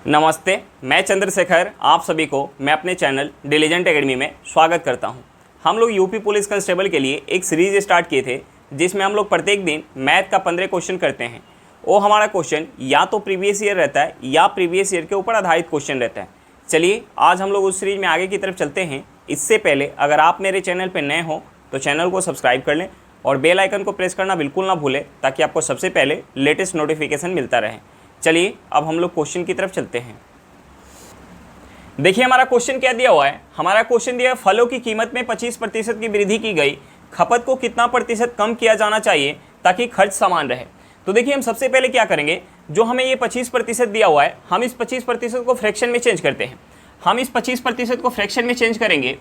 नमस्ते, मैं चंद्रशेखर आप सभी को मैं अपने चैनल डिलीजेंट एकेडमी में स्वागत करता हूं। हम लोग यूपी पुलिस कांस्टेबल के लिए एक सीरीज़ स्टार्ट किए थे जिसमें हम लोग प्रत्येक दिन मैथ का 15 क्वेश्चन करते हैं। वो हमारा क्वेश्चन या तो प्रीवियस ईयर रहता है या प्रीवियस ईयर के ऊपर आधारित क्वेश्चन रहता है। चलिए आज हम लोग उस सीरीज़ में आगे की तरफ चलते हैं। इससे पहले अगर आप मेरे चैनल पर नए हो तो चैनल को सब्सक्राइब कर लें और बेल आइकन को प्रेस करना बिल्कुल ना भूलें ताकि आपको सबसे पहले लेटेस्ट नोटिफिकेशन मिलता रहे। चलिए अब हम लोग क्वेश्चन की तरफ चलते हैं। देखिए हमारा क्वेश्चन क्या दिया हुआ है। हमारा क्वेश्चन दिया है फलों की कीमत में 25% की वृद्धि की गई, खपत को कितना प्रतिशत कम किया जाना चाहिए ताकि खर्च समान रहे। तो देखिए हम सबसे पहले क्या करेंगे, जो हमें ये 25% दिया हुआ है हम इस 25% को फ्रैक्शन में चेंज करते हैं। हम इस 25% को फ्रैक्शन में चेंज करेंगे,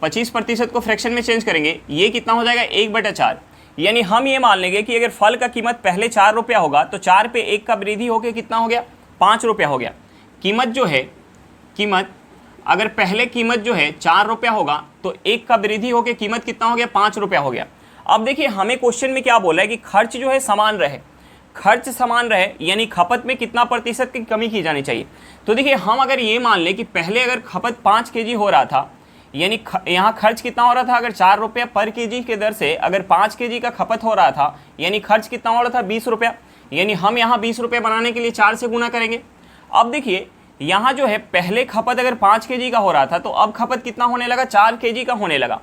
25% को फ्रैक्शन में चेंज करेंगे। ये कितना हो जाएगा 1/4। यानी हम ये मान लेंगे कि अगर फल का कीमत पहले 4 रुपया होगा तो 4 पे 1 का वृद्धि होकर कितना हो गया 5 रुपया हो गया। कीमत जो है अगर पहले कीमत जो है 4 रुपया होगा तो 1 का वृद्धि होकर कीमत कितना हो गया 5 रुपया हो गया। अब देखिए हमें क्वेश्चन में क्या बोला है कि खर्च जो है समान रहे, खर्च समान रहे यानी खपत में कितना प्रतिशत की कमी की जानी चाहिए। तो देखिए हम अगर ये मान लें कि पहले अगर खपत 5 केजी हो रहा था यानी यहाँ खर्च कितना हो रहा था, अगर 4 रुपया पर केजी के दर से अगर 5 केजी का खपत हो रहा था यानी खर्च कितना हो रहा था 20 रुपया। यानी हम यहाँ 20 रुपया बनाने के लिए 4 से गुना करेंगे। अब देखिए यहाँ जो है पहले खपत अगर 5 केजी का हो रहा था तो अब खपत कितना होने लगा 4 केजी का होने लगा।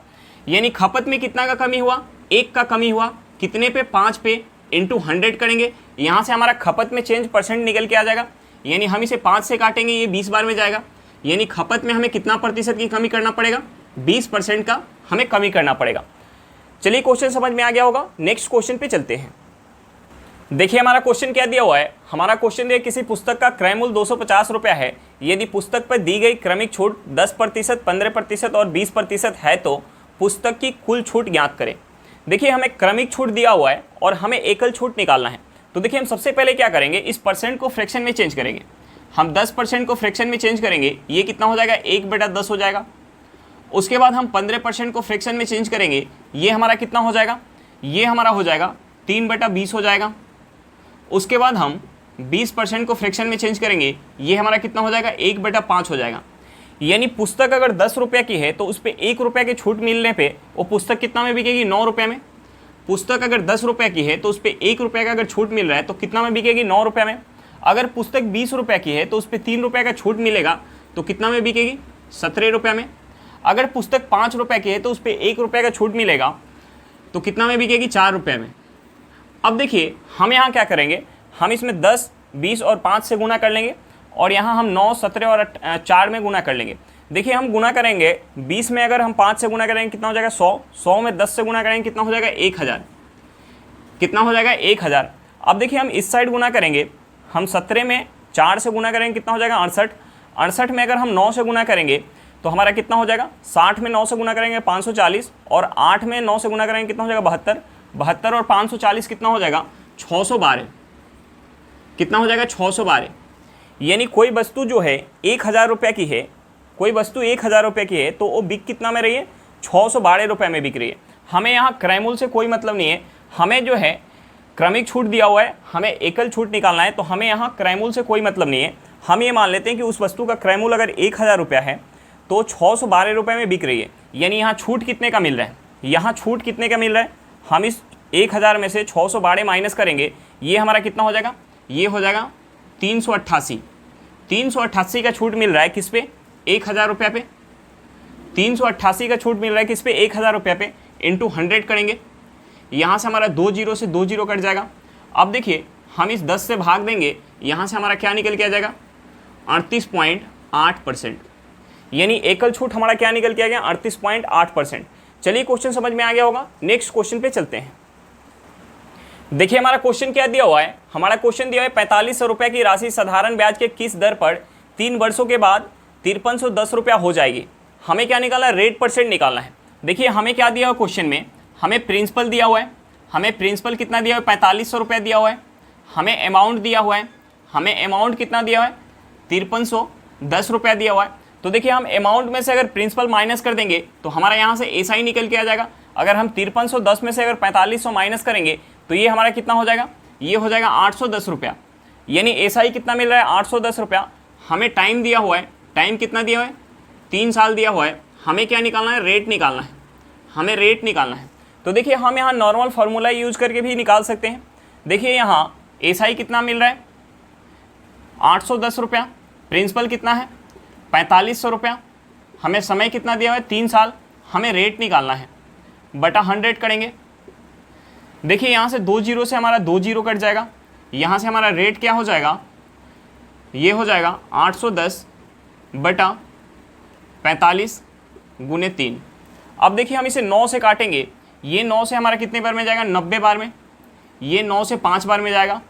यानी खपत में कितना का कमी हुआ 1 का कमी हुआ। कितने पे 5 पे इंटू 100 करेंगे, यहाँ से हमारा खपत में चेंज परसेंट निकल के आ जाएगा। यानी हम इसे 5 से काटेंगे ये 20 बार में जाएगा। यानी खपत में हमें कितना प्रतिशत की कमी करना पड़ेगा 20% का हमें कमी करना पड़ेगा। चलिए क्वेश्चन समझ में आ गया होगा। नेक्स्ट क्वेश्चन पे चलते हैं। देखिए हमारा क्वेश्चन क्या दिया हुआ है। हमारा क्वेश्चन दिया किसी पुस्तक का क्रय मूल्य 250 रुपया है, यदि पुस्तक पर दी गई क्रमिक छूट 10%, 15% और 20% है तो पुस्तक की कुल छूट ज्ञात करें। देखिए हमें क्रमिक छूट दिया हुआ है और हमें एकल छूट निकालना है। तो देखिए हम सबसे पहले क्या करेंगे, इस परसेंट को फ्रैक्शन में चेंज करेंगे। हम 10% को फ्रैक्शन में चेंज करेंगे, ये कितना हो जाएगा 1/10 हो जाएगा। उसके बाद हम 15% को फ्रैक्शन में चेंज करेंगे, ये हमारा कितना हो जाएगा, ये हमारा हो जाएगा 3/20 हो जाएगा। उसके बाद हम 20% को फ्रैक्शन में चेंज करेंगे, ये हमारा कितना हो जाएगा 1/5 हो जाएगा। यानी पुस्तक अगर 10 रुपये की है तो उस पर 1 रुपये की छूट मिलने पे वो पुस्तक कितना में बिकेगी 9 रुपये में। पुस्तक अगर 10 रुपये की है तो उस पर 1 रुपये का अगर छूट मिल रहा है तो कितना में बिकेगी 9 रुपये में। अगर पुस्तक 20 रुपये की है तो उस पर 3 रुपये का छूट मिलेगा तो कितना में बिकेगी 17 रुपये में। अगर पुस्तक 5 रुपये की है तो उस पर 1 रुपये का छूट मिलेगा तो कितना में बिकेगी 4 रुपये में। अब देखिए हम यहाँ क्या करेंगे, हम इसमें 10, 20 और 5 से गुना कर लेंगे और यहाँ हम 9, 17 और 4 में गुना कर लेंगे। देखिए हम गुना करेंगे 20 में अगर हम 5 से गुना करेंगे कितना हो जाएगा 100, 100 में 10 से गुना करेंगे कितना हो जाएगा 1000, कितना हो जाएगा 1000। अब देखिए हम इस साइड गुना करेंगे, हम 17 में 4 से गुना करेंगे कितना हो जाएगा 68, 68 में अगर हम 9 से गुना करेंगे तो हमारा कितना हो जाएगा 60 में 9 से गुना करेंगे 540 और 8 में 9 से गुना करेंगे कितना हो जाएगा 72, 72 और 540 कितना हो जाएगा 612, कितना हो जाएगा 612। यानी कोई वस्तु जो है 1000 रुपये की है, कोई वस्तु 1000 रुपये की है तो वो बिक कितना में रही है 612 रुपये में बिक रही है। हमें यहाँ क्रय मूल्य से कोई मतलब नहीं है, हमें जो है क्रमिक छूट दिया हुआ है, हमें एकल छूट निकालना है। तो हमें यहाँ क्रय मूल्य से कोई मतलब नहीं है। हम ये मान लेते हैं कि उस वस्तु का क्रय मूल्य अगर 1000 रुपया है तो 612 रुपये में बिक रही है। यानी यहाँ छूट कितने का मिल रहा है, यहाँ छूट कितने का मिल रहा है, हम इस 1000 में से 612 माइनस करेंगे, ये हमारा कितना हो जाएगा, ये हो जाएगा 388। 388 का छूट मिल रहा है किस पे 1000 रुपये पे, 388 का छूट मिल रहा है किस पे 1000 रुपये पे, इंटू 100 करेंगे। यहाँ से हमारा 2 जीरो से 2 जीरो कट जाएगा। अब देखिए हम इस 10 से भाग देंगे, यहाँ से हमारा क्या निकल के आ जाएगा 38.8%। यानी एकल छूट हमारा क्या निकल के आ गया 38.8%। चलिए क्वेश्चन समझ में आ गया होगा। नेक्स्ट क्वेश्चन पे चलते हैं। देखिए हमारा क्वेश्चन क्या दिया हुआ है। हमारा क्वेश्चन दिया है 4500 रुपये की राशि साधारण ब्याज के किस दर पर 3 वर्षों के बाद 5310 रुपया हो जाएगी। हमें क्या निकालना है, रेट परसेंट निकालना है। देखिए हमें क्या दिया हुआ क्वेश्चन में, हमें प्रिंसिपल दिया हुआ है, हमें प्रिंसिपल कितना दिया हुआ है 4500 रुपया दिया हुआ है। हमें अमाउंट दिया हुआ है, हमें अमाउंट कितना दिया हुआ है 5310 रुपया दिया हुआ है। तो देखिए हम अमाउंट में से अगर प्रिंसिपल माइनस कर देंगे तो हमारा यहाँ से ऐसा ही निकल के आ जाएगा। अगर हम 5310 में से अगर 4500 माइनस करेंगे तो ये हमारा कितना हो जाएगा, ये हो जाएगा 810 रुपया। यानी ऐसा ही कितना मिल रहा है 810 रुपया। हमें टाइम दिया हुआ है, टाइम कितना दिया हुआ है, 3 साल दिया हुआ है। हमें क्या निकालना है, रेट निकालना है, हमें रेट निकालना है। तो देखिए हम यहाँ नॉर्मल फार्मूला यूज करके भी निकाल सकते हैं। देखिए यहाँ एसआई कितना मिल रहा है, 810 रुपया, प्रिंसिपल कितना है 4500 रुपया, हमें समय कितना दिया हुआ है 3 साल, हमें रेट निकालना है, बटा 100 करेंगे। देखिए यहाँ से 2 जीरो से हमारा 2 जीरो कट जाएगा, यहाँ से हमारा रेट क्या हो जाएगा, ये हो जाएगा 810 बटा 45 गुने 3। अब देखिए हम इसे 9 से काटेंगे, ये 9 से हमारा कितने बार में जाएगा, 90 बार में, ये 9 से 5 बार में जाएगा,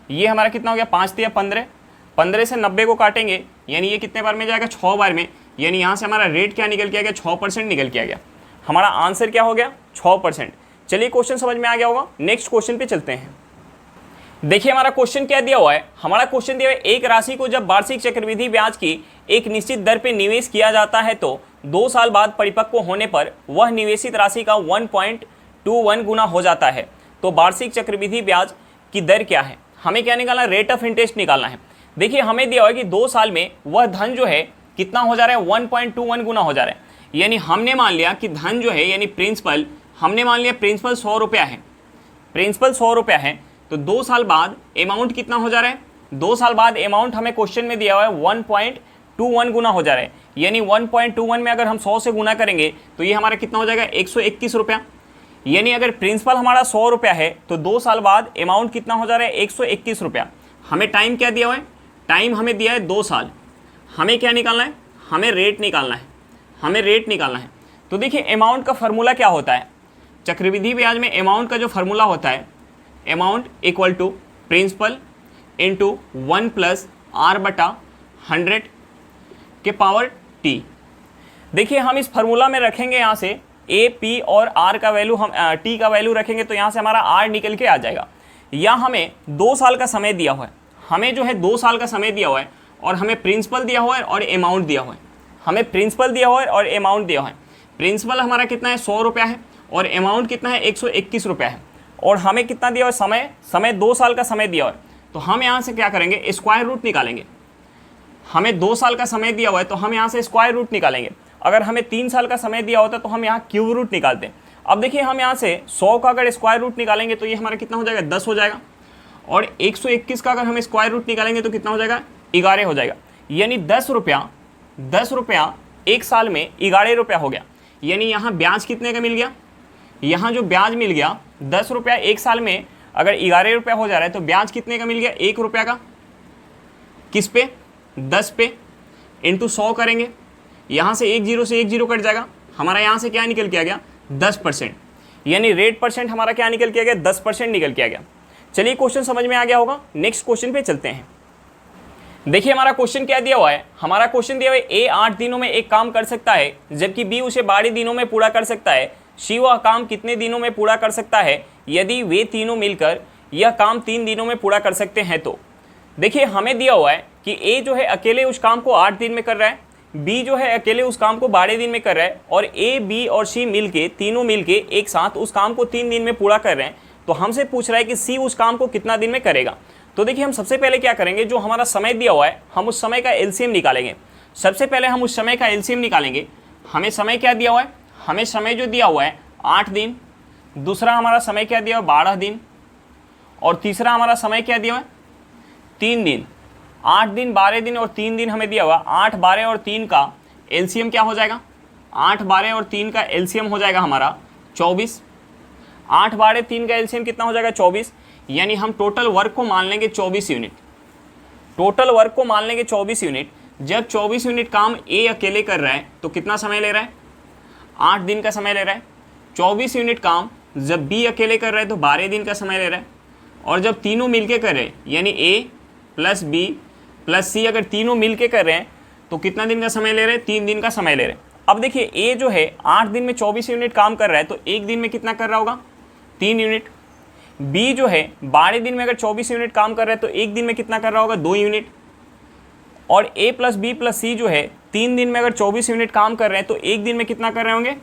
ये हमारा कितना हो गया 5 दिया 15, 15 से 90 को काटेंगे यानी ये कितने बार में जाएगा 6 बार में, यानी यहाँ से हमारा रेट क्या निकल के आ गया 6% निकल के आ गया। हमारा आंसर क्या हो गया 6%। चलिए क्वेश्चन समझ में आ गया होगा, नेक्स्ट क्वेश्चन पे चलते हैं। देखिए हमारा क्वेश्चन क्या दिया हुआ है, हमारा क्वेश्चन दिया हुआ है एक राशि को जब वार्षिक चक्रवृद्धि ब्याज की एक निश्चित दर पे निवेश किया जाता है तो 2 साल बाद परिपक्व होने पर वह निवेशित राशि का 1.21 गुना हो जाता है। तो वार्षिक चक्रवृद्धि ब्याज की दर क्या है, हमें क्या निकालना है, रेट ऑफ इंटरेस्ट निकालना है। देखिए हमें दिया हुआ है कि 2 साल में वह धन जो है कितना हो जा रहा है, 1.21 गुना हो जा रहा है। यानी हमने मान लिया कि धन जो है यानी प्रिंसिपल, हमने मान लिया प्रिंसिपल 100 रुपया है, प्रिंसिपल 100 रुपया है, तो 2 साल बाद अमाउंट कितना हो जा रहा है, 2 साल बाद अमाउंट हमें क्वेश्चन में दिया हुआ है 1.21 गुना हो जा रहा है। यानी 1.21 में अगर हम 100 से गुना करेंगे तो ये हमारा कितना हो जाएगा 121 रुपया। यानी अगर प्रिंसिपल हमारा 100 रुपया है तो 2 साल बाद अमाउंट कितना हो जा रहा है 121 रुपया। हमें टाइम क्या दिया हुआ है, टाइम हमें दिया है 2 साल। हमें क्या निकालना है, हमें रेट निकालना है, हमें रेट निकालना है। तो देखिए अमाउंट का फार्मूला क्या होता है, चक्रवृद्धि ब्याज में अमाउंट का जो फार्मूला होता है, amount equal to principal into 1 plus R बटा 100 के पावर टी। देखिए हम इस फार्मूला में रखेंगे यहाँ से ए पी और आर का वैल्यू, हम टी का वैल्यू रखेंगे तो यहाँ से हमारा आर निकल के आ जाएगा। या हमें 2 साल का समय दिया हुआ है, हमें जो है 2 साल का समय दिया हुआ है और हमें प्रिंसिपल दिया हुआ है और अमाउंट दिया हुआ है, हमें प्रिंसिपल दिया हुआ है और अमाउंट दिया हुआ है। प्रिंसिपल हमारा कितना है 100 रुपया है और अमाउंट कितना है 121 रुपया है, और हमें कितना दिया हुआ है समय, समय 2 साल का समय दिया हुआ है। तो हम यहाँ से क्या करेंगे, स्क्वायर रूट निकालेंगे। हमें 2 साल का समय दिया हुआ है तो हम यहाँ से स्क्वायर रूट निकालेंगे। अगर हमें 3 साल का समय दिया होता तो हम यहाँ क्यूब रूट निकालते हैं। अब देखिए हम यहाँ से 100 का अगर स्क्वायर रूट निकालेंगे तो ये हमारा कितना हो जाएगा 10 हो जाएगा, और 121 का अगर हम स्क्वायर रूट निकालेंगे तो कितना हो जाएगा 11 हो जाएगा। यानी 10 रुपया 1 साल में 11 रुपया हो गया। यानी यहाँ ब्याज कितने का मिल गया, यहाँ जो ब्याज मिल गया 10 रुपया 1 साल में अगर 11 रुपया हो जा रहा है तो ब्याज कितने का मिल गया 1 रुपया का, किस पे 10 पे, इंटू 100 करेंगे। यहाँ से 1 जीरो से 1 जीरो कट जाएगा, हमारा यहाँ से क्या निकल के आ गया 10%। यानी रेट परसेंट हमारा क्या निकल के आ गया 10% निकल के आ गया। चलिए क्वेश्चन समझ में आ गया होगा, नेक्स्ट क्वेश्चन पे चलते हैं। देखिए हमारा क्वेश्चन क्या दिया हुआ है, हमारा क्वेश्चन दिया हुआ है ए 8 दिनों में एक काम कर सकता है जबकि बी उसे 12 दिनों में पूरा कर सकता है। सी वह काम कितने दिनों में पूरा कर सकता है यदि वे तीनों मिलकर यह काम 3 दिनों में पूरा कर सकते हैं। तो देखिए हमें दिया हुआ है कि ए जो है अकेले उस काम को 8 दिन में कर रहा है, बी जो है अकेले उस काम को 12 दिन में कर रहा है, और ए बी और सी मिलके तीनों मिलके एक साथ उस काम को 3 दिन में पूरा कर रहे हैं। तो हमसे पूछ रहा है कि सी उस काम को कितना दिन में करेगा। तो देखिए हम सबसे पहले क्या करेंगे, जो हमारा समय दिया हुआ है हम उस समय का एलसीएम निकालेंगे। सबसे पहले हम उस समय का एलसीएम निकालेंगे। हमें समय क्या दिया हुआ है, हमें समय जो दिया हुआ है 8 दिन, दूसरा हमारा समय क्या दिया हुआ है 12 दिन, और तीसरा हमारा समय क्या दिया हुआ है 3 दिन। 8 दिन 12 दिन और 3 दिन हमें दिया हुआ। 8 12 और 3 का एलसीएम क्या हो जाएगा, 8 12 और 3 का एलसीएम हो जाएगा हमारा 24। 8 12 3 का एलसीएम कितना हो जाएगा 24। यानी हम टोटल वर्क को मान लेंगे 24 यूनिट, टोटल वर्क को मान लेंगे 24 यूनिट। जब 24 यूनिट काम ए अकेले कर रहा है तो कितना समय ले रहा है 8 दिन का समय ले रहा है। 24 यूनिट काम जब बी अकेले कर रहा है तो 12 दिन का समय ले रहा है। और जब तीनों मिलके कर रहे हैं यानी ए प्लस बी प्लस सी अगर तीनों मिलके कर रहे हैं तो कितना दिन का समय ले रहे हैं 3 दिन का समय ले रहे हैं। अब देखिए ए जो है 8 दिन में 24 यूनिट काम कर रहा है तो 1 दिन में कितना कर रहा होगा 3 यूनिट। बी जो है 12 दिन में अगर 24 यूनिट काम कर रहा है तो 1 दिन में कितना कर रहा होगा 2 यूनिट। और ए प्लस बी प्लस सी जो है 3 दिन में अगर 24 यूनिट काम कर रहे हैं तो 1 दिन में कितना कर रहे होंगे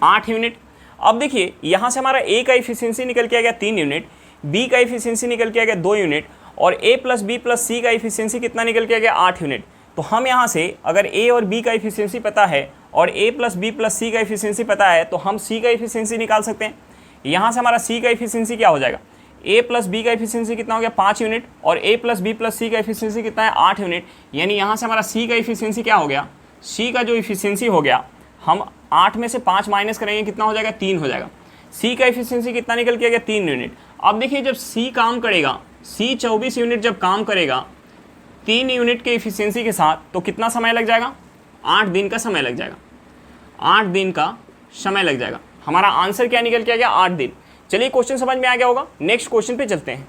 8 यूनिट। अब देखिए यहाँ से हमारा ए का इफिशियंसी निकल के आ गया 3 यूनिट, बी का इफिशियंसी निकल के आ गया 2 यूनिट, और a प्लस बी प्लस सी का इफिशियंसी कितना निकल के आ गया 8 यूनिट। तो हम यहाँ से अगर a और b का इफिशियंसी पता है और a प्लस बी प्लस सी का इफिशियंसी पता है तो हम c का इफिशियंसी निकाल सकते हैं। यहाँ से हमारा c का इफिशियंसी क्या हो जाएगा, a प्लस बी का इफिशियंसी कितना हो गया 5 यूनिट और a प्लस बी प्लस सी का इफिशियंसी कितना है 8 यूनिट। यानी यहाँ से हमारा c का इफिशियंसी क्या हो गया, c का जो इफिशियंसी हो गया, हम 8 में से 5 माइनस करेंगे कितना हो जाएगा 3 हो जाएगा। c का इफिशियंसी कितना निकल के आ गया 3 यूनिट। अब देखिए जब c काम करेगा, c 24 यूनिट जब काम करेगा 3 यूनिट के इफिशियंसी के साथ, तो कितना समय लग जाएगा, 8 दिन का समय लग जाएगा, 8 दिन का समय लग जाएगा। हमारा आंसर क्या निकल के आ गया 8 दिन। चलिए क्वेश्चन समझ में आ गया होगा, नेक्स्ट क्वेश्चन पे चलते हैं।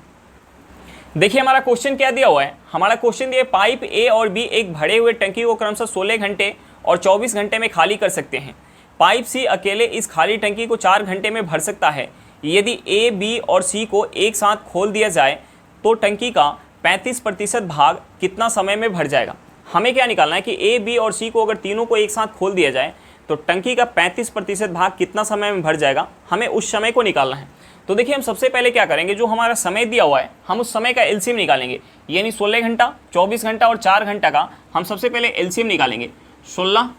देखिए हमारा क्वेश्चन क्या दिया हुआ है, हमारा क्वेश्चन दिया पाइप ए और बी एक भरे हुए टंकी को क्रमशः 16 घंटे और 24 घंटे में खाली कर सकते हैं। पाइप सी अकेले इस खाली टंकी को 4 घंटे में भर सकता है। यदि ए, बी और सी को एक साथ खोल दिया जाए तो टंकी का 35% भाग कितना समय में भर जाएगा। हमें क्या निकालना है कि ए, बी और सी को अगर तीनों को एक साथ खोल दिया जाए तो टंकी का 35% भाग कितना समय में भर जाएगा, हमें उस समय को निकालना है। तो देखिए हम सबसे पहले क्या करेंगे, जो हमारा समय दिया हुआ है हम उस समय का एलसीएम निकालेंगे। यानी 16 घंटा, 24 घंटा और 4 घंटा का हम सबसे पहले एलसीएम निकालेंगे। 16,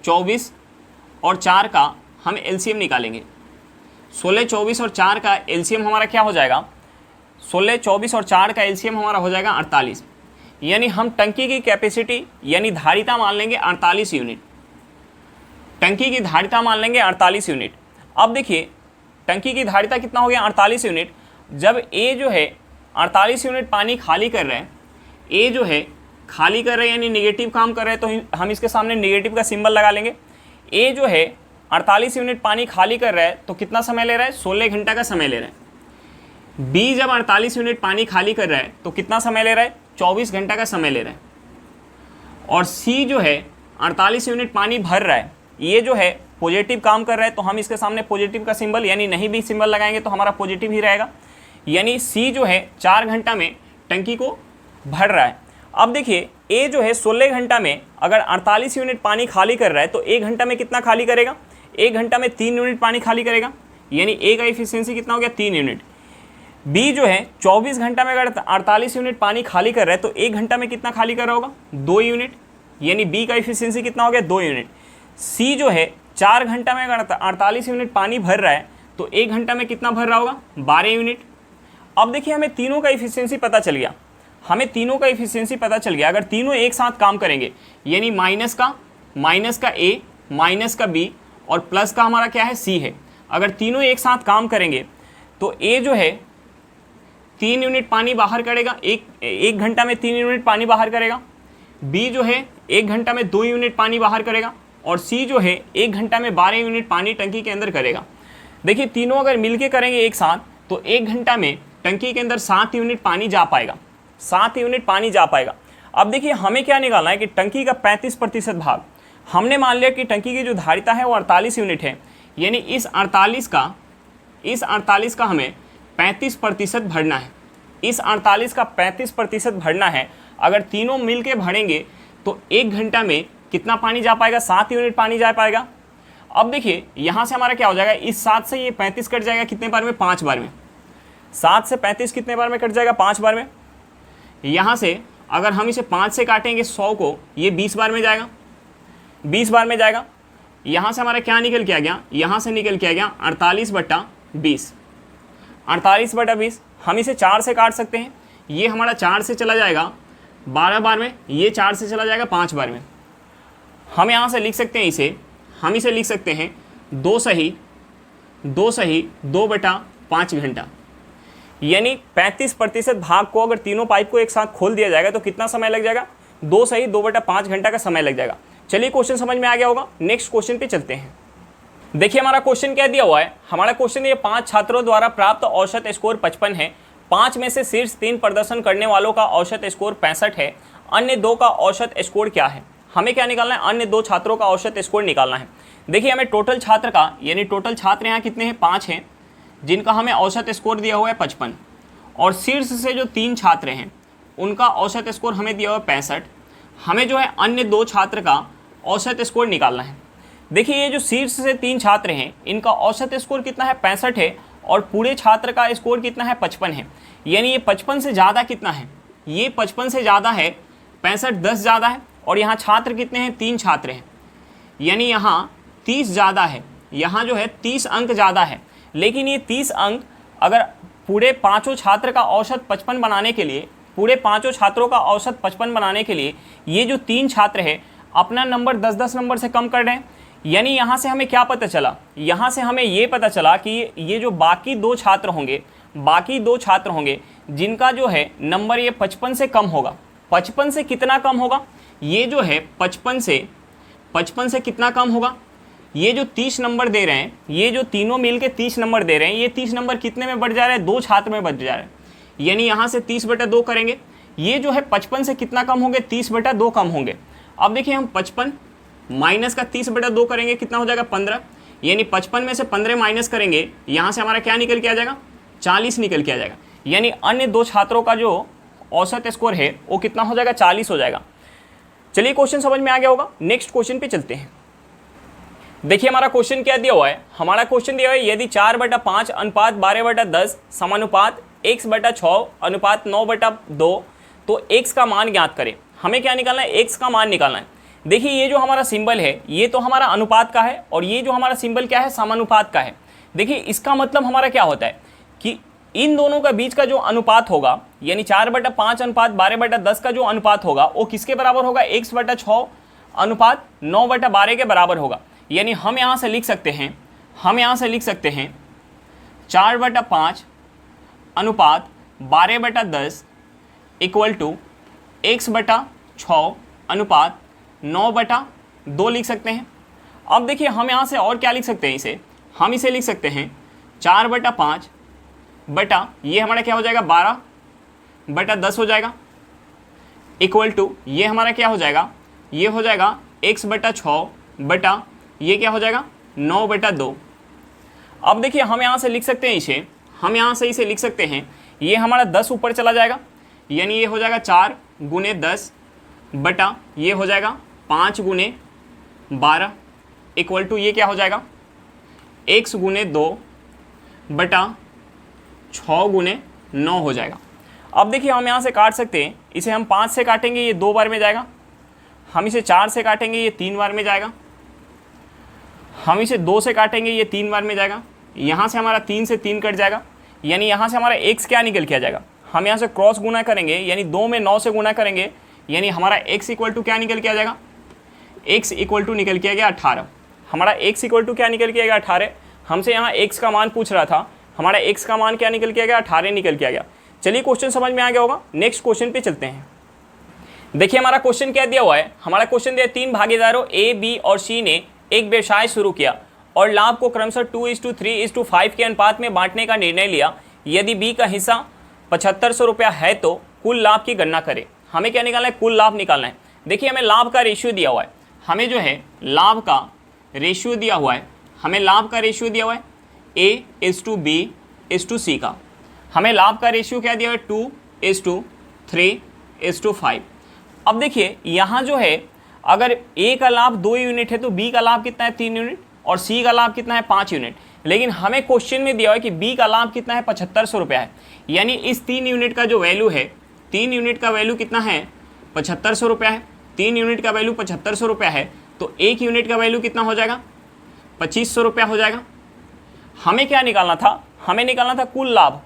24 और 4 का हम एलसीएम निकालेंगे। 16, 24 और 4 का एलसीएम हमारा क्या हो जाएगा, 16, 24 और 4 का एलसीएम हमारा हो जाएगा 48। यानी हम टंकी की कैपेसिटी यानी धारिता मान लेंगे 48 यूनिट। टंकी की धारिता मान लेंगे 48 यूनिट। अब देखिए टंकी की धारिता कितना हो गया 48 यूनिट। जब ए जो है 48 यूनिट पानी खाली कर रहे हैं, ए जो है खाली कर रहे हैं यानी नेगेटिव काम कर रहे हैं, तो हम इसके सामने नेगेटिव का सिंबल लगा लेंगे। ए जो है 48 यूनिट पानी खाली कर रहा है तो कितना समय ले रहा है, 16 घंटा का समय ले रहा है। बी जब 48 यूनिट पानी खाली कर रहा है तो कितना समय ले रहा है, 24 घंटा का समय ले रहा है। और सी जो है 48 यूनिट पानी भर रहा है, ये जो है पॉजिटिव काम कर रहा है, तो हम इसके सामने पॉजिटिव का सिंबल यानी नहीं भी सिंबल लगाएंगे तो हमारा पॉजिटिव ही रहेगा। यानी सी जो है 4 घंटा में टंकी को भर रहा है। अब देखिए ए जो है 16 घंटा में अगर 48 यूनिट पानी खाली कर रहा है तो 1 घंटा में कितना खाली करेगा, 1 घंटा में 3 यूनिट पानी खाली करेगा। यानी ए का इफिशियंसी कितना हो गया 3 यूनिट। बी जो है 24 घंटा में अगर 48 यूनिट पानी खाली कर रहा है तो 1 घंटा में कितना खाली कर रहा होगा, 2 यूनिट। यानी बी का इफिशियंसी कितना हो गया 2 यूनिट। सी जो है 4 घंटा में अगर 48 यूनिट पानी भर रहा है तो 1 घंटा में कितना भर रहा होगा, 12 यूनिट। अब देखिए हमें तीनों का इफिशियंसी पता चल गया, हमें तीनों का इफिशियंसी पता चल गया। अगर तीनों एक साथ काम करेंगे यानी माइनस का ए, माइनस का बी और प्लस का हमारा क्या है सी है, अगर तीनों एक साथ काम करेंगे तो ए जो है 3 यूनिट पानी बाहर करेगा, एक घंटा में 3 यूनिट पानी बाहर करेगा। बी जो है 1 घंटा में 2 यूनिट पानी बाहर करेगा और सी जो है 1 घंटा में 12 यूनिट पानी टंकी के अंदर करेगा। देखिए तीनों अगर मिलके करेंगे एक साथ तो 1 घंटा में टंकी के अंदर 7 यूनिट पानी जा पाएगा, 7 यूनिट पानी जा पाएगा। अब देखिए हमें क्या निकालना है कि टंकी का 35% भाग, हमने मान लिया कि टंकी की जो धारिता है वो 48 यूनिट है। यानी इस 48 का हमें 35% भरना है, इस 48 का 35% भरना है। अगर तीनों मिल के भरेंगे तो 1 घंटा में कितना पानी जा पाएगा, 7 यूनिट पानी जा पाएगा। अब देखिए यहाँ से हमारा क्या हो जाएगा, इस 7 से ये 35 कट जाएगा कितने बार में, 5 बार में। 7 से 35 कितने बार में कट जाएगा, 5 बार में। यहाँ से अगर हम इसे 5 से काटेंगे 100 को, ये 20 बार में जाएगा, 20 बार में जाएगा। यहाँ से हमारा क्या निकल के आ गया, यहाँ से निकल के आ गया 48/20, 48/20। हम इसे 4 से काट सकते हैं, ये हमारा 4 से चला जाएगा 12 बार में, ये 4 से चला जाएगा 5 बार में। हम यहाँ से लिख सकते हैं इसे लिख सकते हैं 2 सही 2/5 घंटा। यानी 35% भाग को अगर तीनों पाइप को एक साथ खोल दिया जाएगा तो कितना समय लग जाएगा, 2 सही 2/5 घंटा का समय लग जाएगा। चलिए क्वेश्चन समझ में आ गया होगा, नेक्स्ट क्वेश्चन पे चलते हैं। देखिए हमारा क्वेश्चन क्या दिया हुआ है, हमारा क्वेश्चन ये 5 छात्रों द्वारा प्राप्त औसत स्कोर 55 है। 5 में से शीर्ष 3 प्रदर्शन करने वालों का औसत स्कोर 65 है। अन्य 2 का औसत स्कोर क्या है। हमें क्या निकालना है, अन्य 2 छात्रों का औसत स्कोर निकालना है। देखिए हमें टोटल छात्र का यानी टोटल छात्र यहाँ कितने हैं, 5 हैं, जिनका हमें औसत स्कोर दिया हुआ है 55। और शीर्ष से जो 3 छात्र हैं उनका औसत स्कोर हमें दिया हुआ है 65। हमें जो है अन्य 2 छात्र का औसत स्कोर निकालना है। देखिए ये जो शीर्ष से 3 छात्र हैं इनका औसत स्कोर कितना है, 65 है, और पूरे छात्र का स्कोर कितना है, 55 है। यानी ये 55 से ज़्यादा कितना है, ये 55 से ज़्यादा है, 65 10 ज़्यादा है, और यहाँ छात्र कितने हैं, 3 छात्र हैं, यानी यहाँ 30 ज़्यादा है, यहाँ जो है 30 अंक ज़्यादा है। लेकिन ये 30 अंक अगर पूरे पाँचों छात्र का औसत 55 बनाने के लिए, पूरे पाँचों छात्रों का औसत 55 बनाने के लिए ये जो 3 छात्र है अपना नंबर 10-10 नंबर से कम कर रहे हैं। यानी यहाँ से हमें क्या पता चला, यहाँ से हमें ये पता चला कि ये जो बाकी 2 छात्र होंगे, बाकी 2 छात्र होंगे जिनका जो है नंबर ये 55 से कम होगा। 55 से कितना कम होगा, ये जो है 55 से कितना कम होगा, ये जो 30 नंबर दे रहे हैं, ये जो तीनों मिलके 30 नंबर दे रहे हैं, ये 30 नंबर कितने में बढ़ जा रहे हैं, 2 छात्र में बढ़ जा रहे हैं। यानी यहाँ से 30/2 करेंगे, ये जो है 55 से कितना कम होंगे, 30/2 कम होंगे। अब देखिए हम 55 माइनस का 30/2 करेंगे, कितना हो जाएगा 15, यानी 55 में से 15 माइनस करेंगे, यहाँ से हमारा क्या निकल के आ जाएगा, 40 निकल के आ जाएगा। यानी अन्य 2 छात्रों का जो औसत स्कोर है वो कितना हो जाएगा, 40 हो जाएगा। चलिए क्वेश्चन समझ में आ गया होगा, नेक्स्ट क्वेश्चन पे चलते हैं। देखिए हमारा क्वेश्चन क्या दिया हुआ है, हमारा क्वेश्चन दिया हुआ है यदि 4/5 अनुपात 12/10 समानुपात x/6 अनुपात 9/2 तो x का मान ज्ञात करें। हमें क्या निकालना है, x का मान निकालना है। देखिए ये जो हमारा सिंबल है ये तो हमारा अनुपात का है, और ये जो हमारा सिंबल क्या है, समानुपात का है। देखिए इसका मतलब हमारा क्या होता है कि इन दोनों का बीच का जो अनुपात होगा, यानी 4/5 अनुपात 12/10 का जो अनुपात होगा वो किसके बराबर होगा, x/6 अनुपात 9/12 के बराबर होगा। यानी हम यहाँ से लिख सकते हैं, 4/5 अनुपात 12/10 इक्वल टू x/6 अनुपात 9/2 लिख सकते हैं। अब देखिए हम यहाँ से और क्या लिख सकते हैं, हम इसे लिख सकते हैं 4/5 बटा ये हमारा क्या हो जाएगा 12/10 हो जाएगा, इक्वल टू ये हमारा क्या हो जाएगा, ये हो जाएगा x/6 बटा ये क्या हो जाएगा 9/2। अब देखिए हम यहाँ से लिख सकते हैं इसे, लिख सकते हैं, ये हमारा 10 ऊपर चला जाएगा, यानी ये हो जाएगा 4 × 10 बटा ये हो जाएगा 5 × 12 इक्वल टू ये क्या हो जाएगा x × 2 बटा 6 × 9 हो जाएगा। अब देखिए हम यहाँ से काट सकते हैं, इसे हम 5 से काटेंगे ये 2 बार में जाएगा, हम इसे 4 से काटेंगे ये 3 बार में जाएगा, हम इसे 2 से काटेंगे ये 3 बार में जाएगा, यहाँ से हमारा 3 से 3 कट जाएगा, यानी यहाँ से हमारा x क्या निकल के आ जाएगा, हम यहाँ से क्रॉस गुना करेंगे, यानी 2 में 9 से गुना करेंगे, यानी हमारा x इक्वल टू क्या निकल के आ जाएगा, x इक्वल टू निकल के आ गया 18। हमारा x इक्वल टू क्या निकल के आ गया 18, हमसे यहाँ x का मान पूछ रहा था, हमारा x का मान क्या निकल के आ गया 18 निकल के आ गया। चलिए क्वेश्चन समझ में आ गया होगा, नेक्स्ट क्वेश्चन पे चलते हैं। देखिए हमारा क्वेश्चन क्या दिया हुआ है, हमारा क्वेश्चन दिया 3 भागीदारों A, B और C ने एक व्यवसाय शुरू किया और लाभ को क्रमशः 2:3:5 के अनुपात में बांटने का निर्णय लिया। यदि B का हिस्सा 7500 रुपया है तो कुल लाभ की गणना करें। हमें क्या निकालना है, कुल लाभ निकालना है। देखिए हमें लाभ का रेशियो दिया हुआ है, हमें जो है लाभ का रेशियो दिया हुआ है, हमें लाभ का रेशियो दिया हुआ है A:B:C का। हमें लाभ का रेशियो क्या दिया हुआ है 2:3:5। अब देखिए यहाँ जो है अगर A का लाभ 2 यूनिट है तो B का लाभ कितना है 3 यूनिट और C का लाभ कितना है 5 यूनिट। लेकिन हमें क्वेश्चन में दिया हुआ है कि B का लाभ कितना है 7500 रुपया है, यानी इस 3 यूनिट का जो वैल्यू है, 3 यूनिट का वैल्यू कितना है 7500 रुपया है। 3 यूनिट का वैल्यू 7500 रुपया है तो 1 यूनिट का वैल्यू कितना हो जाएगा 2500 रुपया हो जाएगा। हमें क्या निकालना था, हमें निकालना था कुल लाभ।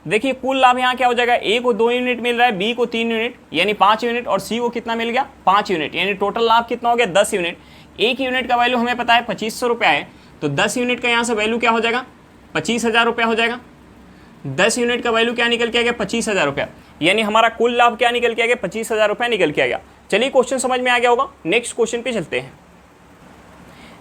देखिए कुल लाभ यहाँ क्या हो जाएगा, A को 2 यूनिट मिल रहा है, B को 3 यूनिट यानी 5 यूनिट और C को कितना मिल गया 5 यूनिट, यानी टोटल लाभ कितना हो गया 10 यूनिट। 1 यूनिट का वैल्यू हमें पता है 2500 रुपया है तो 10 यूनिट का यहाँ से वैल्यू क्या हो जाएगा 25,000 रुपया हो जाएगा। 10 यूनिट का वैल्यू क्या निकल के आ गया 25,000 रुपया, यानी हमारा कुल लाभ क्या निकल के आ गया 25,000 रुपया निकल के आ गया। चलिए क्वेश्चन समझ में आ गया होगा, नेक्स्ट क्वेश्चन पे चलते हैं।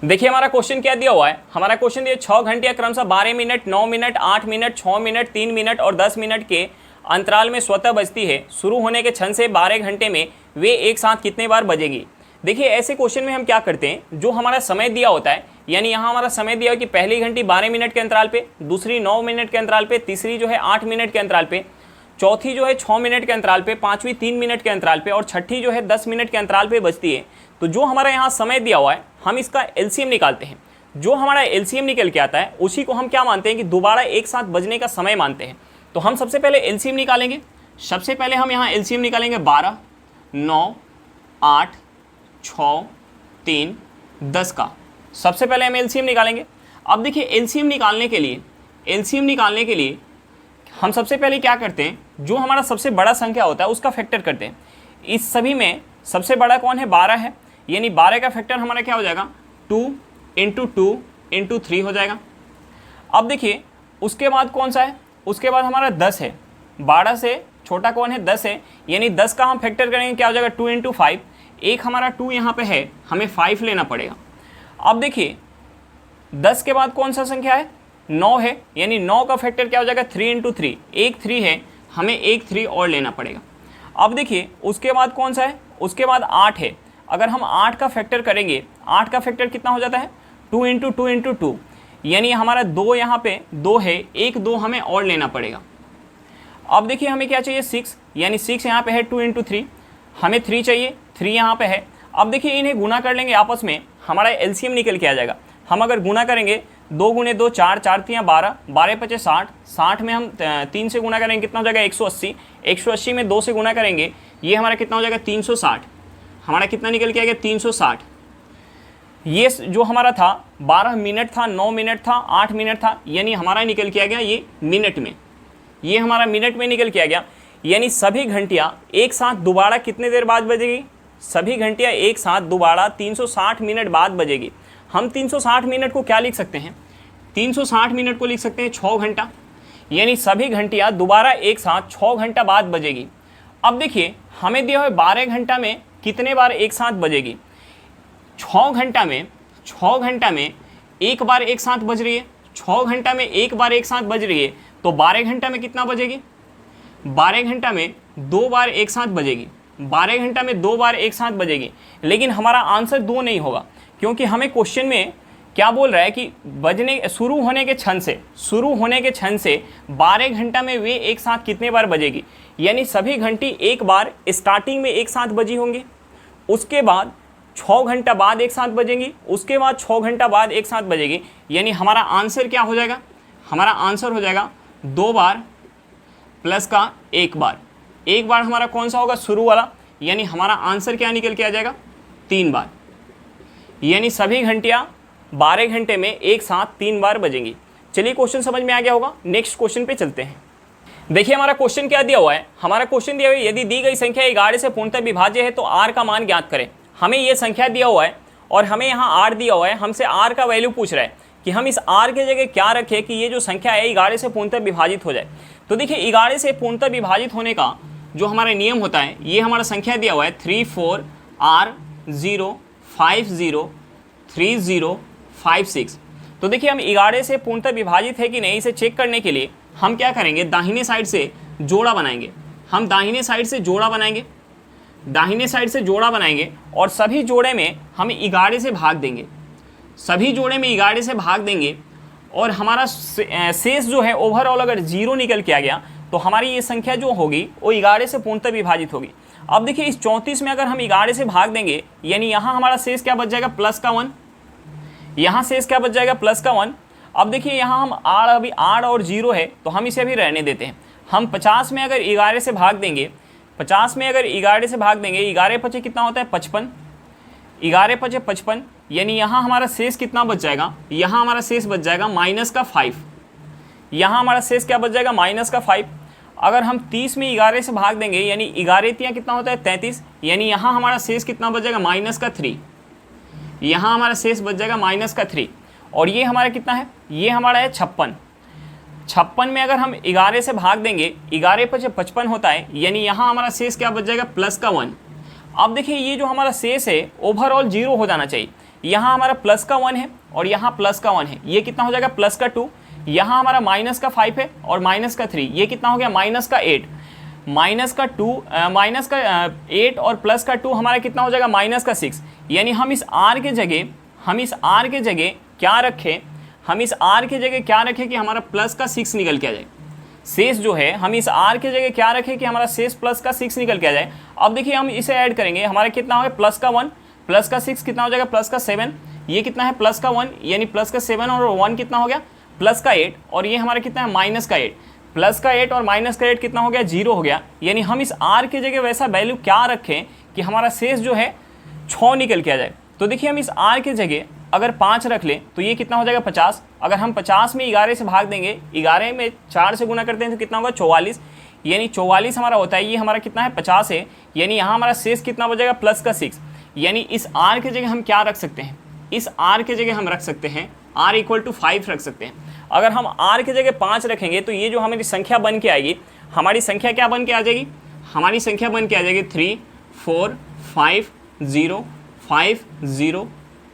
देखिए हमारा क्वेश्चन क्या दिया हुआ है, हमारा क्वेश्चन दिया 6 घंटे क्रमशः 12 minute 9 minute 8 minute 6 minute 3 minute और 10 मिनट के अंतराल में स्वतः बजती है। शुरू होने के क्षण से 12 घंटे में वे एक साथ कितने बार बजेगी। देखिए ऐसे क्वेश्चन में हम क्या करते हैं, जो हमारा समय दिया होता है, यानी यहाँ हमारा समय दिया है कि पहली घंटी 12 मिनट के अंतराल पे, दूसरी 9 मिनट के अंतराल पे, तीसरी जो है 8 मिनट के अंतराल पे, चौथी जो है 6 मिनट के अंतराल पे, पांचवी 3 मिनट के अंतराल पे और छठी जो है 10 मिनट के अंतराल पे बजती है। तो जो हमारा यहाँ समय दिया हुआ है हम इसका एलसीएम निकालते हैं। जो हमारा एलसीएम निकल के आता है उसी को हम क्या मानते हैं कि दोबारा एक साथ बजने का समय मानते हैं। तो हम सबसे पहले एलसीएम निकालेंगे। सबसे पहले हम यहाँ एलसीएम निकालेंगे 12, 9, 8, 6, 3, 10 का। सबसे पहले हम एलसीएम निकालेंगे। अब देखिए एलसीएम निकालने के लिए हम सबसे पहले क्या करते हैं, जो हमारा सबसे बड़ा संख्या होता है उसका फैक्टर करते हैं। इस सभी में सबसे बड़ा कौन है, 12 है, यानी 12 का फैक्टर हमारा क्या हो जाएगा, 2 × 2 × 3 हो जाएगा। अब देखिए उसके बाद कौन सा है, उसके बाद हमारा 10 है, 12 से छोटा कौन है, 10 है, यानी 10 का हम फैक्टर करेंगे, क्या हो जाएगा 2 × 5। एक हमारा 2 यहाँ पे है, हमें 5 लेना पड़ेगा। अब देखिए 10 के बाद कौन सा संख्या है, 9 है, यानी 9 का फैक्टर क्या हो जाएगा 3 × 3, एक 3 है, हमें एक 3 और लेना पड़ेगा। अब देखिए उसके बाद कौन सा है, उसके बाद 8 है। अगर हम 8 का फैक्टर करेंगे, 8 का फैक्टर कितना हो जाता है 2 × 2 × 2, यानी हमारा 2 यहाँ पे 2 है, एक 2 हमें और लेना पड़ेगा। अब देखिए हमें क्या चाहिए 6, यानी 6 यहाँ पे है 2 × 3, हमें 3 चाहिए, 3 यहाँ पे है। अब देखिए इन्हें गुना कर लेंगे आपस में, हमारा एलसीएम निकल के आ जाएगा। हम अगर गुना करेंगे 2 × 2 4, 4 × 3 12, 12 × 5 60, 60 में हम 3 से गुना करेंगे कितना हो जाएगा 180, 180 में 2 से गुना करेंगे, ये हमारा कितना हो जाएगा 360, हमारा कितना निकल के आ गया 360। ये जो हमारा था 12 मिनट था, 9 मिनट था, 8 मिनट था, यानी हमारा निकल के आ गया ये मिनट में, ये हमारा मिनट में निकल के आ गया। यानी सभी घंटियाँ एक साथ दोबारा कितने देर बाद बजेगी, सभी घंटियाँ एक साथ दोबारा 360 मिनट बाद बजेगी। हम 360 मिनट को क्या लिख सकते हैं, 360 मिनट को लिख सकते हैं 6 घंटा, यानी सभी घंटियाँ दोबारा एक साथ 6 घंटा बाद बजेगी। अब देखिए हमें दिया हुआ 12 घंटा में कितने बार एक साथ बजेगी, 6 घंटा में एक बार एक साथ बज रही है, 6 घंटा में एक बार एक साथ बज रही है, तो 12 घंटा में कितना बजेगी, 12 घंटा में 2 बार एक साथ बजेगी, 12 घंटा में 2 बार एक साथ बजेगी। लेकिन हमारा आंसर 2 नहीं होगा, क्योंकि हमें क्वेश्चन में क्या बोल रहा है कि बजने शुरू होने के क्षण से 12 घंटा में वे एक साथ कितने बार बजेगी, यानी सभी घंटी एक बार स्टार्टिंग में एक साथ बजी होंगी, उसके बाद 6 घंटा बाद एक साथ बजेंगी, उसके बाद 6 घंटा बाद एक साथ बजेगी। यानी हमारा आंसर क्या हो जाएगा, हमारा आंसर हो जाएगा 2 बार प्लस का एक बार हमारा कौन सा होगा, शुरू वाला, यानी हमारा आंसर क्या निकल के आ जाएगा 3 बार, यानी सभी घंटियाँ 12 घंटे में एक साथ 3 बार बजेंगी। चलिए क्वेश्चन समझ में आ गया होगा, नेक्स्ट क्वेश्चन पे चलते हैं। देखिए हमारा क्वेश्चन क्या दिया हुआ है, हमारा क्वेश्चन दिया हुआ है यदि दी गई संख्या 11 से पूर्णतः विभाज्य है तो r का मान ज्ञात करें। हमें ये संख्या दिया हुआ है और हमें यहाँ r दिया हुआ है, हमसे r का वैल्यू पूछ रहा है कि हम इस r के जगह क्या रखें कि ये जो संख्या है 11 से पूर्णतः विभाजित हो जाए। तो देखिए 11 से पूर्णतः विभाजित होने का जो हमारा नियम होता है, ये हमारा संख्या दिया हुआ है 34R0503056। तो देखिए हम 11 से पूर्णतः विभाजित है कि नहीं इसे चेक करने के लिए हम क्या करेंगे, दाहिने साइड से जोड़ा बनाएंगे। हम दाहिने साइड से जोड़ा बनाएंगे और सभी जोड़े में हम 11 से भाग देंगे, और हमारा शेष जो है ओवरऑल अगर 0 निकल के आ गया तो हमारी ये संख्या जो होगी वो 11 से पूर्णतः विभाजित होगी। अब देखिए इस 34 में अगर हम 11 से भाग देंगे, यानी यहाँ हमारा शेष क्या बच जाएगा प्लस का 1, यहाँ शेष क्या बच जाएगा प्लस का 1। अब देखिए यहाँ हम अभी 8 और 0 है तो हम इसे अभी रहने देते हैं। हम 50 में अगर 11 से भाग देंगे, 11 पचे कितना होता है 55, 11 पचे 55, यानी यहाँ हमारा शेष कितना बच जाएगा, यहाँ हमारा शेष बच जाएगा माइनस का 5, यहाँ हमारा शेष क्या बच जाएगा माइनस का 5। अगर हम 30 में 11 से भाग देंगे, यानी 11 तियाँ कितना होता है 33, यानी यहाँ हमारा शेष कितना बच जाएगा माइनस का 3, यहाँ हमारा शेष बच जाएगा माइनस का 3। और ये हमारा कितना है, ये हमारा है 56 में अगर हम 11 से भाग देंगे, 11 पचे 55 होता है, यानी यहाँ हमारा शेष क्या बच जाएगा प्लस का 1। अब देखिए ये जो हमारा शेष है ओवरऑल 0 हो जाना चाहिए, यहाँ हमारा प्लस का 1 है और यहाँ प्लस का 1 है, ये कितना हो जाएगा प्लस का 2, यहाँ हमारा माइनस का 5 है और माइनस का 3, ये कितना हो गया माइनस का 8, माइनस का 8 और प्लस का 2 हमारा कितना हो जाएगा माइनस का 6। यानी हम इस r के जगह क्या रखें, कि हमारा प्लस का 6 निकल के आ जाए। शेष जो है हम इस r के जगह क्या रखें कि हमारा शेष प्लस का 6 निकल के आ जाए। अब देखिए हम इसे ऐड करेंगे, हमारा कितना हो गया प्लस का 1 प्लस का 6 कितना हो जाएगा प्लस का 7, ये कितना है प्लस का 1, यानी प्लस का 7 और 1 कितना हो गया प्लस का 8, और ये हमारा कितना है माइनस का 8। प्लस का 8 और माइनस का 8 कितना हो गया, 0 हो गया। यानी हम इस r की जगह वैसा वैल्यू क्या रखें कि हमारा शेष जो है 6 निकल के आ जाए। तो देखिए हम इस r की जगह अगर 5 रख लें तो ये कितना हो जाएगा 50। अगर हम 50 में 11 से भाग देंगे, 11 में 4 से गुना करते हैं तो कितना होगा 44। यानी 44 हमारा होता है, ये हमारा कितना है 50 है। यानी यहाँ हमारा शेष कितना बचेगा प्लस का 6। यानी इस r की जगह हम क्या रख सकते हैं, इस r की जगह हम रख सकते हैं r = 5 रख सकते हैं। अगर हम r की जगह 5 रखेंगे तो ये जो हमारी संख्या बन के आएगी, हमारी संख्या क्या बन के आ जाएगी, हमारी संख्या बन के आ जाएगी 3 4 5 0 5 0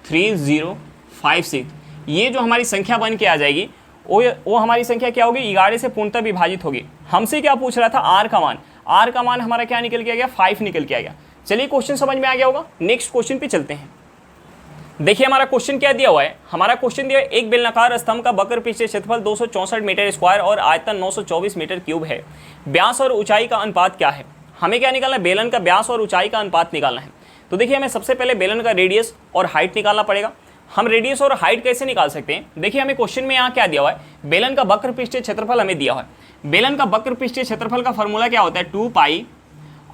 3 0 5 6। ये जो हमारी संख्या बन के आ जाएगी वो हमारी संख्या क्या होगी, 11 से पूर्णतः विभाजित होगी। हमसे क्या पूछ रहा था, r का मान, r का मान हमारा क्या निकल के आ गया 5 निकल के आ गया। चलिए क्वेश्चन समझ में आ गया होगा, नेक्स्ट क्वेश्चन पे चलते हैं। देखिए हमारा क्वेश्चन क्या दिया हुआ है, हमारा क्वेश्चन दिया है एक बेलनाकार स्तंभ का वक्र पृष्ठीय क्षेत्रफल 264 मीटर स्क्वायर और आयतन 924 मीटर क्यूब है। व्यास और ऊंचाई का अनुपात क्या है। हमें क्या निकालना है, बेलन का व्यास और ऊंचाई का अनुपात निकालना है। तो देखिए हमें सबसे पहले बेलन का रेडियस और हाइट निकालना पड़ेगा। हम रेडियस और हाइट कैसे निकाल सकते हैं, देखिए हमें क्वेश्चन में यहाँ क्या दिया हुआ है, बेलन का वक्र पृष्ठीय क्षेत्रफल हमें दिया हुआ है। बेलन का वक्र पृष्ठीय क्षेत्रफल का फॉर्मूला क्या होता है, 2 पाई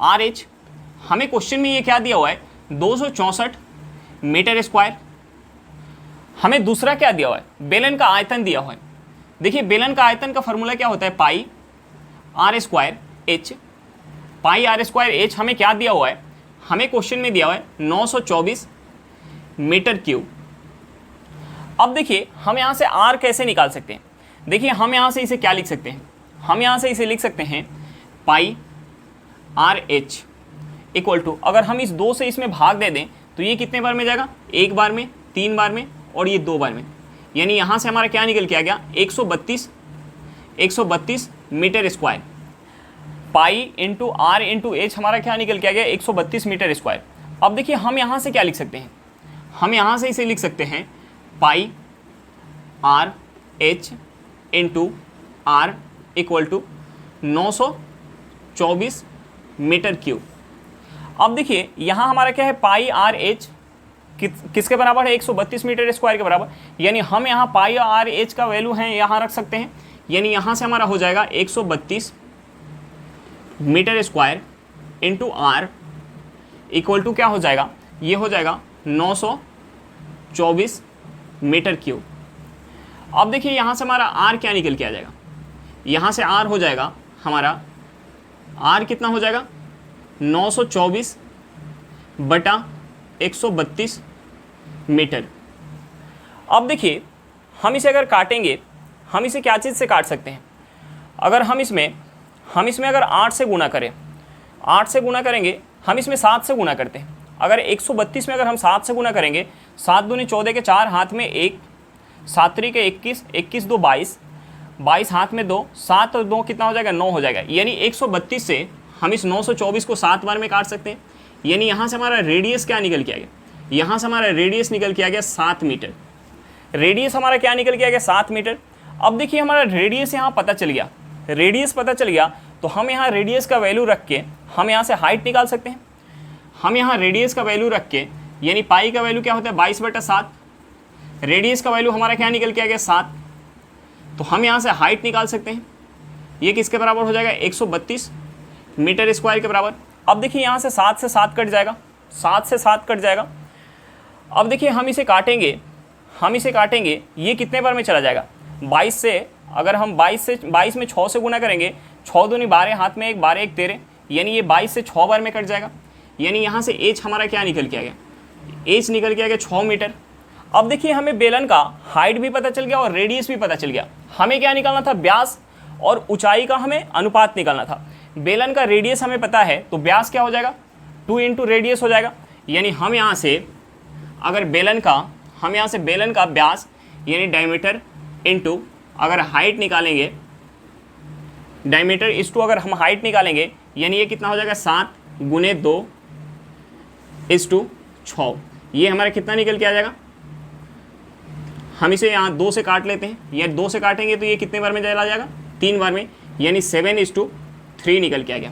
RH। हमें क्वेश्चन में ये क्या दिया हुआ है, 264 मीटर स्क्वायर। हमें दूसरा क्या दिया हुआ है, बेलन का आयतन दिया हुआ है। देखिए बेलन का आयतन का फॉर्मूला क्या होता है, पाई R स्क्वायर H। पाई R स्क्वायर H हमें क्या दिया हुआ है, हमें क्वेश्चन में दिया हुआ है 924 मीटर क्यूब। अब देखिए हम यहाँ से R कैसे निकाल सकते हैं। देखिए हम यहाँ से इसे क्या लिख सकते हैं, हम यहाँ से इसे लिख सकते हैं पाई RH इक्वल टू, अगर हम इस 2 से इसमें भाग दे दें तो ये कितने बार में जाएगा, 1 बार में, 3 बार में और ये 2 बार में। यानी यहाँ से हमारा क्या निकल के आ गया 132 meter square. Pi into R into H हमारा क्या निकल के आ गया 132 मीटर स्क्वायर। अब देखिए हम यहाँ से क्या लिख सकते हैं, हम यहाँ से इसे लिख सकते हैं pi RH into R equal to 924 meter cube. अब देखिए यहाँ हमारा क्या है, पाई RH किसके बराबर है, 132 मीटर स्क्वायर के बराबर। यानी हम यहाँ पाई और RH का वैल्यू है यहाँ रख सकते हैं। यानी यहाँ से हमारा हो जाएगा 132 meter square into R equal to क्या हो जाएगा, ये हो जाएगा 924 मीटर क्यूब। अब देखिए यहाँ से हमारा R क्या निकल के आ जाएगा, यहाँ से R हो जाएगा हमारा, R कितना हो जाएगा 924 बटा 132 मीटर। अब देखिए हम इसे अगर काटेंगे, हम इसे क्या चीज़ से काट सकते हैं, अगर हम इसमें अगर 8 से गुना करें, 8 से गुना करेंगे, हम इसमें 7 से गुना करते हैं। अगर 132 में अगर हम 7 से गुना करेंगे, 7 दूनी 14 के 4 हाथ में 1, 7 त्रिक 21, 21 2 22, 22 हाथ में 2, 7 और 2 कितना हो जाएगा 9 हो जाएगा। यानी 132 से हम इस 924 को 7 बार में काट सकते हैं। यानी यहाँ से हमारा रेडियस क्या निकल के आ गया, यहाँ से हमारा रेडियस निकल के आ गया 7 मीटर। रेडियस हमारा क्या निकल के आ गया 7 मीटर। अब देखिए हमारा रेडियस यहाँ पता चल गया, रेडियस पता चल गया तो हम यहाँ रेडियस का वैल्यू रख के हम यहाँ से हाइट निकाल सकते हैं। हम यहाँ रेडियस का वैल्यू रख के, यानी पाई का वैल्यू क्या होता है 22/7, रेडियस का वैल्यू हमारा क्या निकल के आ गया 7, तो हम यहाँ से हाइट निकाल सकते हैं। ये किसके बराबर हो जाएगा 132 मीटर स्क्वायर के बराबर। अब देखिए यहाँ से 7 से 7 कट जाएगा, 7 से 7 कट जाएगा। अब देखिए हम इसे काटेंगे, ये कितने बार में चला जाएगा 22 से, अगर हम 22 में 6 से गुना करेंगे, 6 दूनी 12 हाथ में 1, 12 1 13, यानी ये 22 से 6 बार में कट जाएगा। यानी यहाँ से एच हमारा क्या निकल के आ गया, एच निकल के आ गया 6 मीटर। अब देखिए हमें बेलन का हाइट भी पता चल गया और रेडियस भी पता चल गया। हमें क्या निकालना था, व्यास और ऊंचाई का हमें अनुपात निकालना था। बेलन का रेडियस हमें पता है तो व्यास क्या हो जाएगा 2 इंटू रेडियस हो जाएगा। यानी हम यहाँ से अगर बेलन का व्यास यानी डायमीटर इंटू अगर हाइट निकालेंगे, डायमीटर इस टू अगर हम हाइट निकालेंगे, यानी ये कितना हो जाएगा 7 गुने 2 इस टू 6, ये हमारा कितना निकल के आ जाएगा। हम इसे यहाँ 2 से काट लेते हैं, या 2 से काटेंगे तो ये कितने बार में चला जाएगा 3 बार में, यानी 7:3 निकल के आ गया।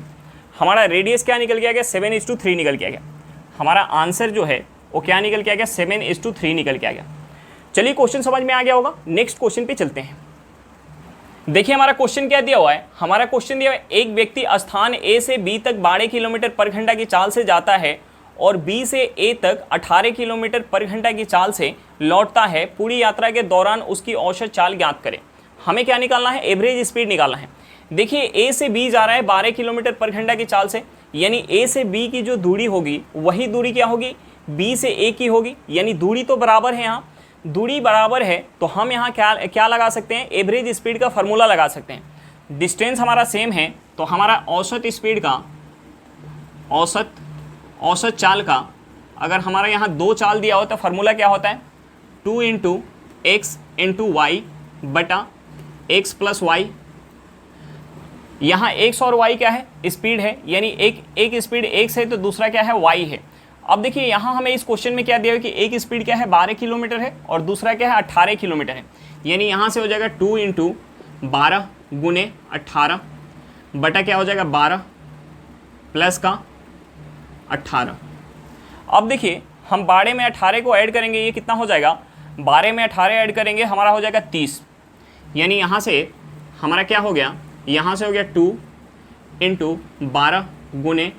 हमारा रेडियस क्या निकल के आ गया 7:3 निकल के आ गया। हमारा आंसर जो है वो क्या निकल के आ गया 7:3 निकल के आ गया। चलिए क्वेश्चन समझ में आ गया होगा, नेक्स्ट क्वेश्चन पे चलते हैं। देखिए हमारा क्वेश्चन क्या दिया हुआ है, हमारा क्वेश्चन दिया हुआ है एक व्यक्ति स्थान ए से बी तक 12 किलोमीटर पर घंटा की चाल से जाता है और बी से ए तक 18 किलोमीटर पर घंटा की चाल से लौटता है। पूरी यात्रा के दौरान उसकी औसत चाल ज्ञात करें। हमें क्या निकालना है, एवरेज स्पीड निकालना है। देखिए ए से बी जा रहा है 12 किलोमीटर पर घंटा की चाल से, यानी ए से बी की जो दूरी होगी वही दूरी क्या होगी, बी से ए की होगी, यानी दूरी तो बराबर है। यहाँ दूरी बराबर है तो हम यहाँ क्या लगा सकते हैं, एवरेज स्पीड का फॉर्मूला लगा सकते हैं। डिस्टेंस हमारा सेम है तो हमारा औसत स्पीड का औसत चाल का अगर हमारा यहाँ 2 चाल दिया हो तो फार्मूला क्या होता है, 2 इंटू एक्स इंटू वाई बटा एक्स प्लस वाई। यहाँ एक्स और वाई क्या है, स्पीड है, यानी एक स्पीड एक्स है तो दूसरा क्या है, वाई है। अब देखिए यहाँ हमें इस क्वेश्चन में क्या दिया है कि एक स्पीड क्या है 12 किलोमीटर है और दूसरा क्या है 18 किलोमीटर है, यानी यहाँ से हो जाएगा 2 इंटू 12 गुने 18 बटा क्या हो जाएगा 12 प्लस का 18। अब देखिए हम 12 में 18 को ऐड करेंगे, ये कितना हो जाएगा, 12 में 18 ऐड करेंगे हमारा हो जाएगा 30, यानी यहाँ से हमारा क्या हो गया, यहाँ से हो गया 2 इंटू 12 गुने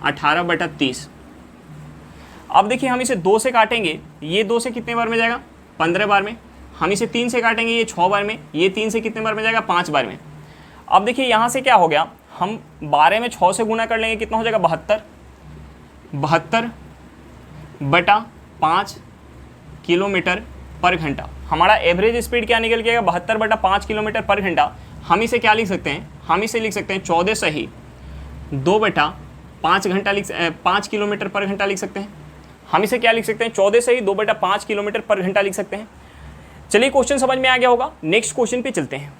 18 बटा 30। अब देखिए हम इसे 2 से काटेंगे, ये 2 से कितने बार में जाएगा, 15 बार में। हम इसे 3 से काटेंगे, ये 6 बार में, ये 3 से कितने बार में जाएगा, 5 बार में। अब देखिए यहाँ से क्या हो गया, हम 12 में 6 से गुना कर लेंगे, कितना हो जाएगा 72 बटा 5 किलोमीटर पर घंटा। हमारा एवरेज स्पीड क्या निकल के आएगा, 72 बटा 5 किलोमीटर पर घंटा। हम इसे क्या लिख सकते हैं, हम इसे लिख सकते हैं 14 सही 2 बटा 5 किलोमीटर पर घंटा लिख सकते हैं। हम इसे क्या लिख सकते हैं, 14 सही 2 बटा 5 किलोमीटर पर घंटा लिख सकते हैं। चलिए क्वेश्चन समझ में आ गया होगा, नेक्स्ट क्वेश्चन पे चलते हैं।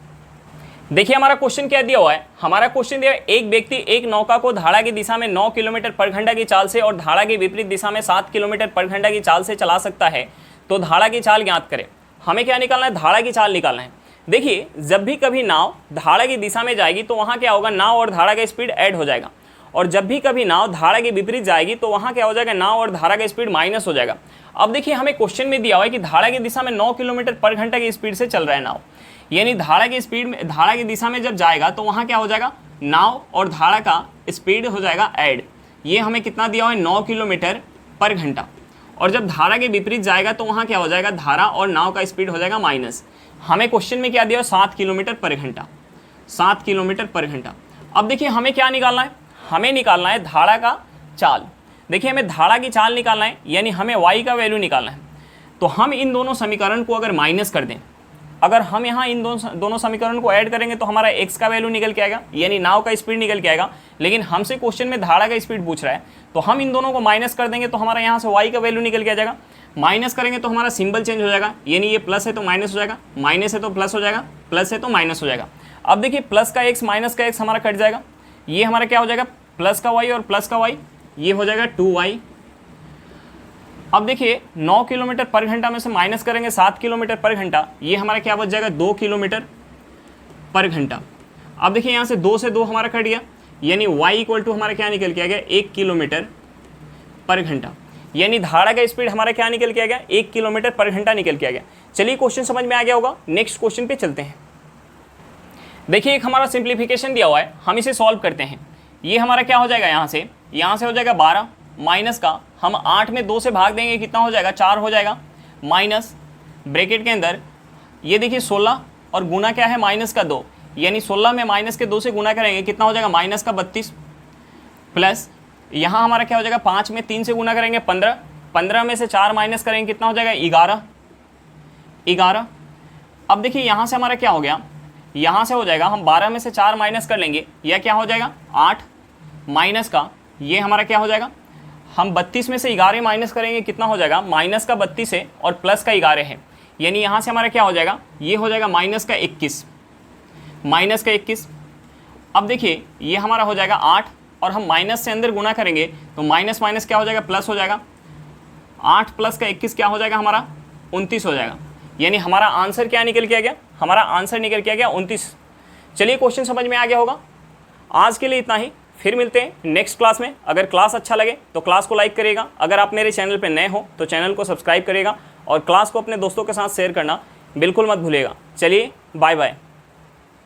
देखिए हमारा क्वेश्चन क्या दिया हुआ है, हमारा क्वेश्चन दिया है एक व्यक्ति एक नौका को धारा की दिशा में 9 किलोमीटर पर घंटा की चाल से और धारा की विपरीत दिशा में 7 किलोमीटर पर घंटा की चाल से चला सकता है, तो धारा की चाल ज्ञात करें। हमें क्या निकालना है, धारा की चाल निकालना है। देखिए जब भी कभी नाव धारा की दिशा में जाएगी तो वहाँ क्या होगा, नाव और धारा का स्पीड ऐड हो जाएगा, और जब भी कभी नाव धारा के विपरीत जाएगी तो वहाँ क्या हो जाएगा, नाव और धारा का स्पीड माइनस हो जाएगा। अब देखिए हमें क्वेश्चन में दिया हुआ है कि धारा की दिशा में 9 किलोमीटर पर घंटा की स्पीड से चल रहा है नाव, यानी धारा की स्पीड में, धारा की दिशा में जब जाएगा तो वहाँ क्या हो जाएगा, नाव और धारा का स्पीड हो जाएगा ऐड। ये हमें कितना दिया हुआ है, 9 किलोमीटर पर घंटा, और जब धारा के विपरीत जाएगा तो वहाँ क्या हो जाएगा, धारा और नाव का स्पीड हो जाएगा माइनस। हमें क्वेश्चन में क्या दिया है, 7 किलोमीटर पर घंटा, 7 किलोमीटर पर घंटा। अब देखिए हमें क्या निकालना है, हमें निकालना है धारा का चाल। देखिए हमें धारा की चाल निकालना है, यानी हमें y का वैल्यू निकालना है। तो हम इन दोनों समीकरण को अगर माइनस कर दें, अगर हम यहाँ इन दोनों समीकरण को ऐड करेंगे तो हमारा x का वैल्यू निकल के आएगा, यानी नाव का स्पीड निकल के आएगा। लेकिन हमसे क्वेश्चन में धारा का स्पीड पूछ रहा है, तो हम इन दोनों को माइनस कर देंगे तो हमारा यहाँ से y का वैल्यू निकल के आ जाएगा। माइनस करेंगे तो हमारा सिंबल चेंज हो जाएगा, यानी ये प्लस है तो माइनस हो जाएगा, माइनस है तो प्लस हो जाएगा, प्लस है तो माइनस हो जाएगा। अब देखिए प्लस का x माइनस का x हमारा कट जाएगा, ये हमारा क्या हो जाएगा, प्लस का y और प्लस का y, ये हो जाएगा 2y। अब देखिए 9 किलोमीटर पर घंटा में से माइनस करेंगे 7 किलोमीटर पर घंटा, ये हमारा क्या बच जाएगा, 2 किलोमीटर पर घंटा। अब देखिए यहाँ से 2 से 2 हमारा कट गया, यानी y इक्वल टू हमारा क्या निकल के आ गया, 1 किलोमीटर पर घंटा। यानी धारा का स्पीड हमारा क्या निकल के आ गया, 1 किलोमीटर पर घंटा निकल के आ गया। चलिए क्वेश्चन समझ में आ गया होगा, नेक्स्ट क्वेश्चन पे चलते हैं। देखिए एक हमारा सिंप्लीफिकेशन दिया हुआ है, हम इसे सॉल्व करते हैं। ये हमारा क्या हो जाएगा, यहाँ से हो जाएगा 12 माइनस का हम 8 में 2 से भाग देंगे, कितना हो जाएगा, 4 हो जाएगा, माइनस ब्रैकेट के अंदर ये देखिए 16 और गुना क्या है, माइनस का 2, यानी 16 में माइनस के 2 से गुना करेंगे, कितना हो जाएगा, माइनस का 32, प्लस यहाँ हमारा क्या हो जाएगा, 5 में 3 से गुना करेंगे 15, 15 में से 4 माइनस करेंगे, कितना हो जाएगा, 11। अब देखिए यहाँ से हमारा क्या हो गया, यहाँ से हो जाएगा, हम 12 में से 4 माइनस कर लेंगे, यह क्या हो जाएगा 8, माइनस का ये हमारा क्या हो जाएगा, हम 32 में से 11 माइनस करेंगे, कितना हो जाएगा, माइनस का 32 है और प्लस का 11 है, यानी यहाँ से हमारा क्या हो जाएगा, ये हो जाएगा माइनस का 21। अब देखिए ये हमारा हो जाएगा 8 और हम माइनस से अंदर गुना करेंगे तो माइनस माइनस क्या हो जाएगा, प्लस हो जाएगा, 8 प्लस का 21 क्या हो जाएगा, हमारा 29 हो जाएगा। यानी हमारा आंसर क्या निकल के आ गया, हमारा आंसर निकल के आ गया 29। चलिए क्वेश्चन समझ में आ गया होगा। आज के लिए इतना ही, फिर मिलते हैं नेक्स्ट क्लास में। अगर क्लास अच्छा लगे तो क्लास को लाइक करिएगा, अगर आप मेरे चैनल पर नए हो तो चैनल को सब्सक्राइब करिएगा और क्लास को अपने दोस्तों के साथ शेयर करना बिल्कुल मत भूलिएगा। चलिए बाय बाय।